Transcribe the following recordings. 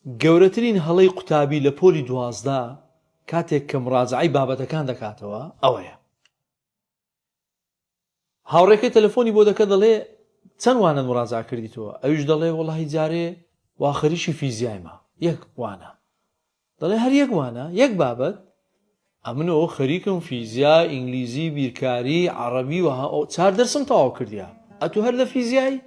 گەورەترین هەڵەی قوتابی لە پۆلی 12 کاتێک کە مڕاجعەی بابەتەکان دەکاتەوە ئەوەیە. هاوڕێکەکەی تەلەفۆنی بۆ دەکە دەڵێ چەند وانە مڕاجعە کردیتەوە؟ ئەویش دەڵێ وەڵاهی جارێ وا خەریکی فیزیایمە یەک وانە. دەڵێ هەر یەک وانە یەک بابەت؟ ئەمنەوە خەریکم فیزیا، ئینگلیزی، بیرکاری، عەرەبی و 4 دەرسم تەواو کردیە، ئەتو هەر لە فیزیای؟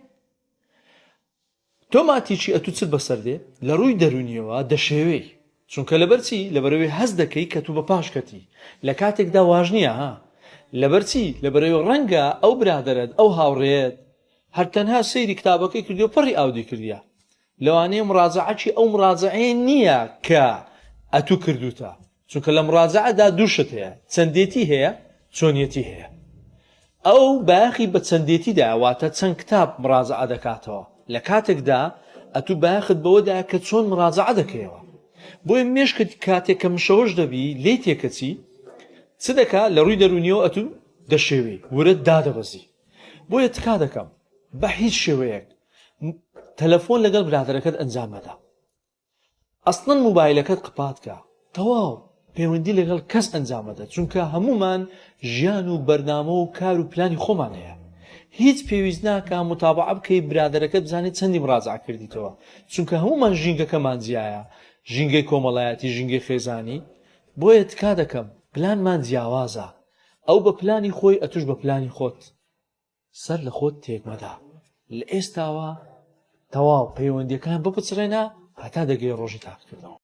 تۆ ماتیچی ئەتو چت بەسەردێ؟ لە ڕووی دەرونیەوە دەشێوەی، چونکە لەبەرچی لەبەرەوەی هەست دەکەی کە تو بە پاشکەتی لە کاتێکدا واژ نییە ها. لەبەرچی لەبەرەوەی ڕەنگە ئەو برادەرت ئەو هاوڕێت هەر تەنها سەیری کتابەکەی کردیوە پڕی ئاودی کردیە، لەوانەیە مڕاجعەکی ئەو مڕاجعەیە نییە کە ئەتو کردوتە، چونکە لە مڕاجعەدا دووشت هەیە، چەندێتی هەیە، چۆنیەتی هەیە. ئەو باخی بە چەندێتیدا واتە چەند کتاب مڕاجعە دەکاتەوە، لە کاتێکدا ئەتو باخت بەوەدا کە چۆن مڕاجعە دەکەیەوە. بۆیە مێشکت کاتێک کە مشەوەش دەبی لێ تێکەچی چ دەکا لە ڕووی دەرونیەوە ئەتو دەشێوی ورە دادەبەزی. بۆیە تکا دەکەم بە هیچ شێوەیەک تەلەفۆن لەگەڵ برادەرەکەت ئەنجام مەدە، ئەسڵەن موبایلەکەت قپاتکە، تەواو پەیوەندی لەگەڵ کەس ئەنجام مەدە، چونکە هەمومان ژیان و بەرنامە و کار و پلانی خۆمان هەیە. هیچ پێویست ناکە متابعە بکەی برادەرەکەت بزانێت چەندی مڕاجعە کردیتەوە، چونکە هەمومان ژینگەکەمان جیایە، ژینگەی کۆمەڵایەتی، ژینگەی خێزانی. بۆیە تکا دەکەم پلانمان جیاوازە، ئەو بە پلانی خۆی ئەتوش بە پلانی خۆت. سەر لە خۆت تێک مەدا، لە ئێستاوە تەواو پەیوەندیەکان بپچڕێنە هەتا دەگەی ڕۆژی تاقیکردنەوە.